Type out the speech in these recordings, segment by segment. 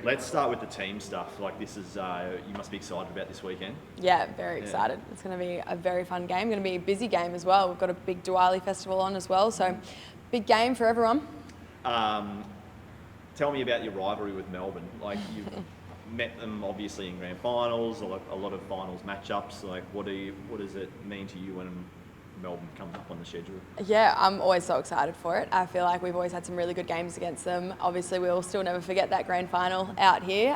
Let's start with the team stuff. Like this is, you must be excited about this weekend. Yeah, very excited. It's going to be a very fun game. Going to be a busy game as well. We've got a big Diwali festival on as well, so big game for everyone. Tell me about your rivalry with Melbourne. Like you've met them obviously in grand finals, a lot of finals matchups. Like what does it mean to you when Melbourne comes up on the schedule? Yeah, I'm always so excited for it. I feel like we've always had some really good games against them. Obviously, we'll still never forget that grand final out here.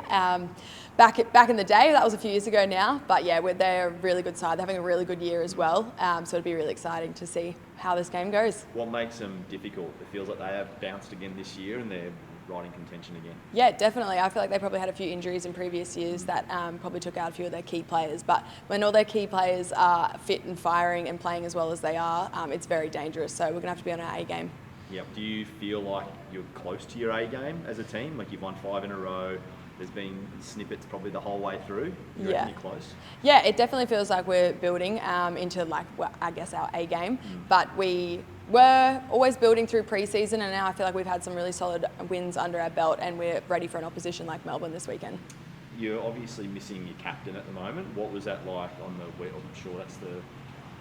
Back in the day, that was a few years ago now, but yeah, they're a really good side. They're having a really good year as well, so it'd be really exciting to see how this game goes. What makes them difficult? It feels like they have bounced again this year and they're right in contention again. Yeah, definitely. I feel like they probably had a few injuries in previous years that probably took out a few of their key players. But when all their key players are fit and firing and playing as well as they are, it's very dangerous. So we're going to have to be on our A game. Yep. Do you feel like you're close to your A game as a team? Like you've won 5 in a row. There's been snippets probably the whole way through. You're close? Yeah, it definitely feels like we're building into I guess our A game. But we were always building through pre-season, and now I feel like we've had some really solid wins under our belt and we're ready for an opposition like Melbourne this weekend. You're obviously missing your captain at the moment. What was that like on the week? I'm sure is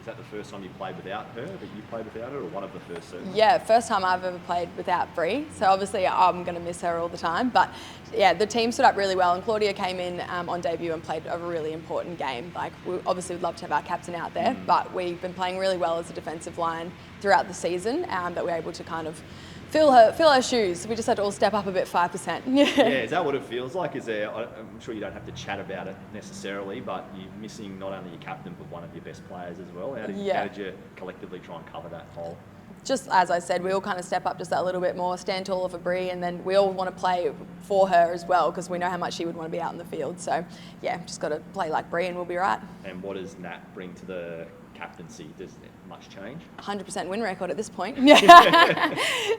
that the first time you played without her, that you played without her, or one of the first certainly? Yeah, first time I've ever played without Bri, so obviously I'm going to miss her all the time. But yeah, the team stood up really well, and Claudia came in on debut and played a really important game. Like, we obviously would love to have our captain out there, but we've been playing really well as a defensive line throughout the season, that we're able to kind of fill her shoes. We just had to all step up a bit, 5%. Yeah, is that what it feels like? I'm sure you don't have to chat about it necessarily, but you're missing not only your captain, but one of your best players as well. How did you collectively try and cover that hole? Just as I said, we all kind of step up just that little bit more, stand taller for Bri, and then we all want to play for her as well because we know how much she would want to be out in the field. So yeah, just got to play like Bri and we'll be right. And what does Nat bring to the captaincy? Does much change? 100% win record at this point.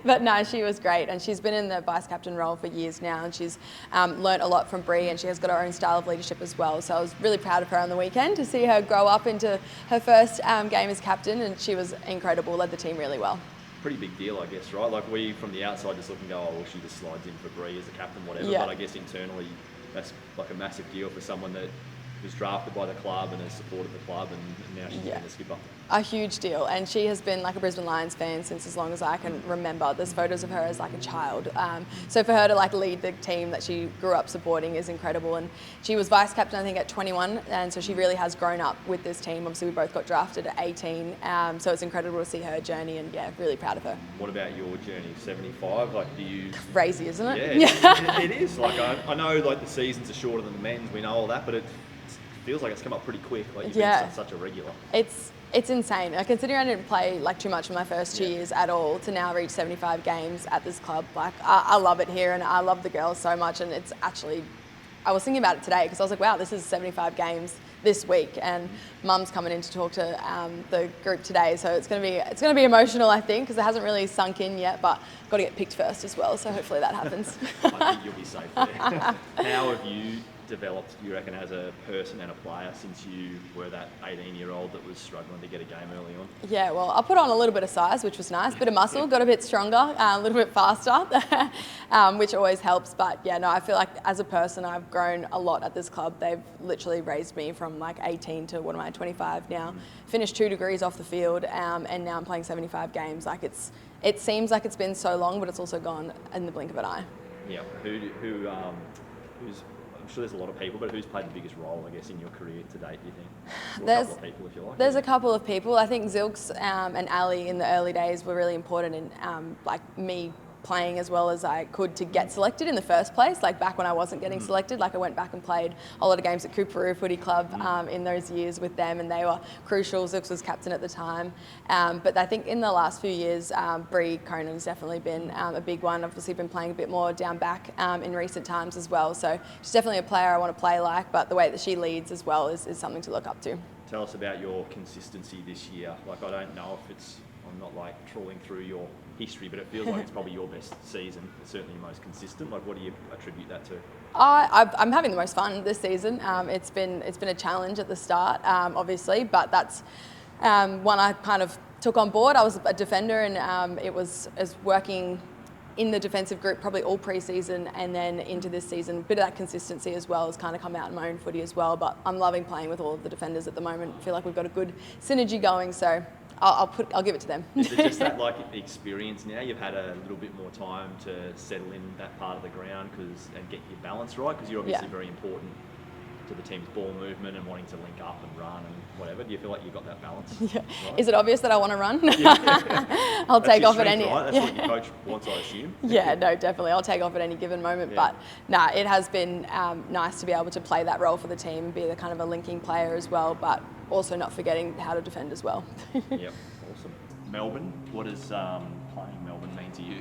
But no, she was great, and she's been in the vice captain role for years now, and she's learnt a lot from Bri, and she has got her own style of leadership as well. So I was really proud of her on the weekend to see her grow up into her first game as captain, and she was incredible, led the team really well. Pretty big deal, I guess, right? Like we from the outside just look and go, oh, well, she just slides in for Bri as a captain, whatever. Yeah. But I guess internally, that's like a massive deal for someone that was drafted by the club and has supported the club, and now she's been the skipper. A huge deal, and she has been like a Brisbane Lions fan since as long as I can remember. There's photos of her as like a child, so for her to like lead the team that she grew up supporting is incredible. And she was vice captain I think at 21, and so she really has grown up with this team. Obviously we both got drafted at 18, so it's incredible to see her journey, and yeah, really proud of her. What about your journey? 75, like do you... Crazy, isn't it? Yeah, it is. Like I know like the seasons are shorter than the men's, we know all that, but it feels like it's come up pretty quick. Like you've been such a regular. It's insane. Considering I didn't play like too much in my first 2 years at all, to now reach 75 games at this club. Like I love it here, and I love the girls so much. And it's actually, I was thinking about it today because I was like, wow, this is 75 games this week, and Mum's coming in to talk to the group today. So it's going to be emotional, I think, because it hasn't really sunk in yet. But got to get picked first as well. So hopefully that happens. I think you'll be safe there. How have you developed, you reckon, as a person and a player since you were that 18-year-old that was struggling to get a game early on? Yeah, well, I put on a little bit of size, which was nice, a bit of muscle, got a bit stronger, a little bit faster, which always helps. But yeah, no, I feel like as a person, I've grown a lot at this club. They've literally raised me from like 18 to, 25 now. Finished 2 degrees off the field, and now I'm playing 75 games. Like it seems like it's been so long, but it's also gone in the blink of an eye. Yeah, who's... I'm sure there's a lot of people, but who's played the biggest role, I guess, in your career to date, do you think? There's a couple of people, if you like. There's a couple of people. I think Zilks and Ali in the early days were really important in like me playing as well as I could to get selected in the first place. Like back when I wasn't getting selected, like I went back and played a lot of games at Coorparoo Footy Club in those years with them, and they were crucial. Zooks was captain at the time. But I think in the last few years, Bri Conan's definitely been a big one. Obviously been playing a bit more down back in recent times as well. So she's definitely a player I want to play like, but the way that she leads as well is something to look up to. Tell us about your consistency this year. Like I don't know if I'm not like trawling through your history, but it feels like it's probably your best season. It's certainly your most consistent. Like, what do you attribute that to? I'm having the most fun this season. It's been a challenge at the start, obviously, but that's one I kind of took on board. I was a defender, and it was working in the defensive group probably all pre-season, and then into this season. A bit of that consistency as well has kind of come out in my own footy as well, but I'm loving playing with all of the defenders at the moment. I feel like we've got a good synergy going, so I'll give it to them. Is it just that like experience now? You've had a little bit more time to settle in that part of the ground and get your balance right, because you're obviously very important to the team's ball movement and wanting to link up and run and whatever. Do you feel like you've got that balance? Yeah. Right? Is it obvious that I want to run? Yeah. I'll take off at strength, any. right? That's what your coach wants, I assume. Yeah, no, definitely. I'll take off at any given moment. Yeah. But it has been nice to be able to play that role for the team, be the kind of a linking player as well, but also not forgetting how to defend as well. Yep, awesome. Melbourne, what does playing Melbourne mean to you?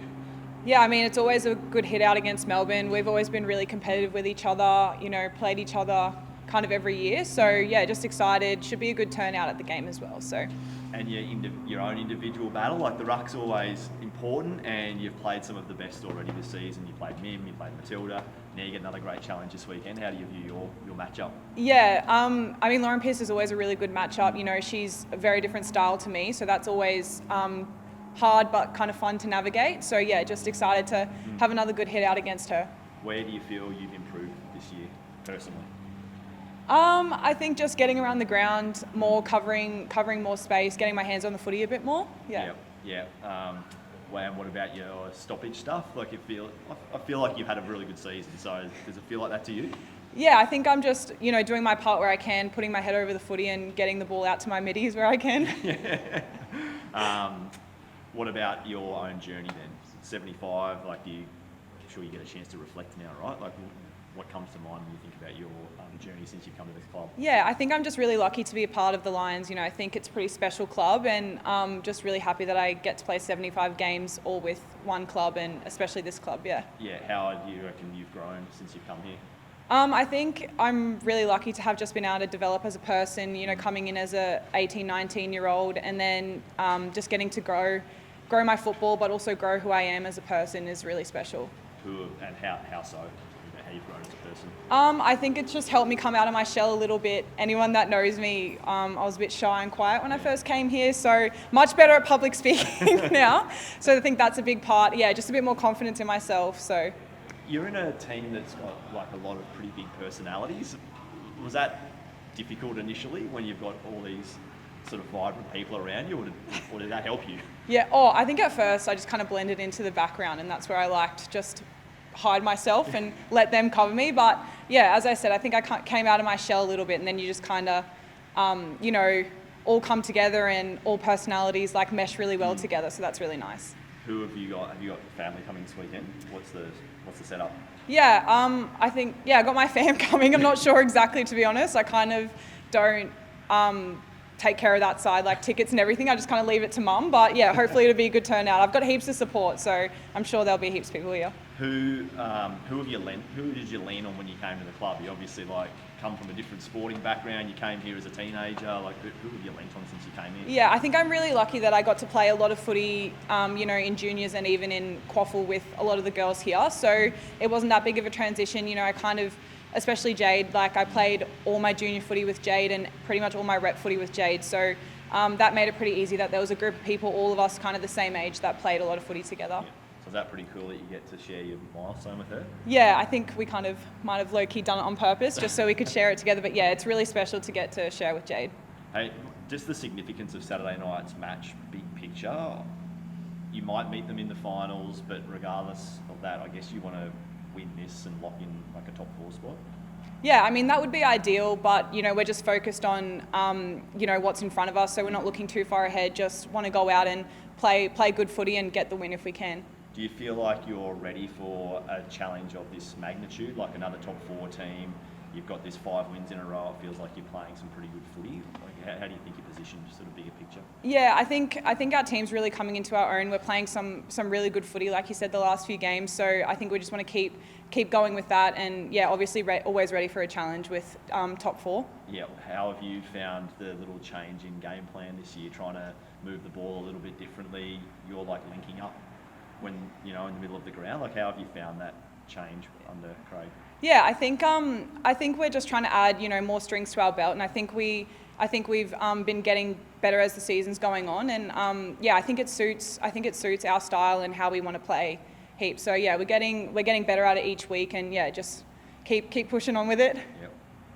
Yeah, I mean, it's always a good hit out against Melbourne. We've always been really competitive with each other, played each other kind of every year. So yeah, just excited. Should be a good turnout at the game as well. So. And your own individual battle, like the ruck's always important, and you've played some of the best already this season. You played Mim, you played Matilda. Now you get another great challenge this weekend. How do you view your matchup? Yeah, I mean, Lauren Pearce is always a really good matchup. She's a very different style to me, so that's always hard but kind of fun to navigate. So yeah, just excited to have another good hit out against her. Where do you feel you've improved this year, personally? I think just getting around the ground more, covering more space, getting my hands on the footy a bit more. Yeah. Yeah. And what about your stoppage stuff? Like I feel like you've had a really good season. So does it feel like that to you? Yeah, I think I'm just doing my part where I can, putting my head over the footy and getting the ball out to my middies where I can. What about your own journey then? 75. Like, I'm sure you get a chance to reflect now, right? Like, what comes to mind when you think about your journey since you've come to this club? Yeah, I think I'm just really lucky to be a part of the Lions. I think it's a pretty special club, and just really happy that I get to play 75 games all with one club, and especially this club, yeah. Yeah, how do you reckon you've grown since you've come here? I think I'm really lucky to have just been able to develop as a person, coming in as a 18, 19-year-old, and then just getting to grow my football, but also grow who I am as a person is really special. And how so? How you've grown as a person? I think it's just helped me come out of my shell a little bit. Anyone that knows me, I was a bit shy and quiet when I first came here, so much better at public speaking now. So I think that's a big part. Yeah, just a bit more confidence in myself. So. You're in a team that's got like a lot of pretty big personalities. Was that difficult initially when you've got all these sort of vibrant people around you, or did that help you? Yeah, I think at first I just kind of blended into the background, and that's where I liked just hide myself and let them cover me. But yeah, as I said, I think I came out of my shell a little bit, and then you just kind of, all come together, and all personalities like mesh really well together. So that's really nice. Who have you got? Have you got family coming this weekend? What's the setup? Yeah, I think I got my fam coming. I'm not sure exactly, to be honest. I kind of don't take care of that side, like tickets and everything. I just kind of leave it to mum. But yeah, hopefully it'll be a good turnout. I've got heaps of support, so I'm sure there'll be heaps of people here. Who did you lean on when you came to the club? You obviously come from a different sporting background. You came here as a teenager. Who have you leaned on since you came in? Yeah, I think I'm really lucky that I got to play a lot of footy, in juniors and even in quaffle with a lot of the girls here. So it wasn't that big of a transition. I kind of, especially Jade, I played all my junior footy with Jade and pretty much all my rep footy with Jade. So that made it pretty easy that there was a group of people, all of us kind of the same age, that played a lot of footy together. Yeah. So is that pretty cool that you get to share your milestone with her? Yeah, I think we kind of might have low-key done it on purpose just so we could share it together. But yeah, it's really special to get to share with Jade. Hey, just the significance of Saturday night's match, big picture. You might meet them in the finals, but regardless of that, I guess you want to win this and lock in a top 4 spot. Yeah, I mean, that would be ideal, but, we're just focused on, what's in front of us. So we're not looking too far ahead, just want to go out and play good footy and get the win if we can. Do you feel like you're ready for a challenge of this magnitude, like another top 4 team? You've got this 5 wins in a row. It feels like you're playing some pretty good footy. How do you think you're positioned, sort of bigger picture? Yeah, I think our team's really coming into our own. We're playing some really good footy, like you said, the last few games. So I think we just want to keep going with that, and yeah, obviously always ready for a challenge with top 4. Yeah, how have you found the little change in game plan this year, trying to move the ball a little bit differently? You're linking up when in the middle of the ground. How have you found that change under Craig? Yeah, I think we're just trying to add more strings to our belt, and I think we've been getting better as the season's going on, and I think it suits our style and how we want to play heaps. So yeah, we're getting better at it each week, and yeah, just keep pushing on with it.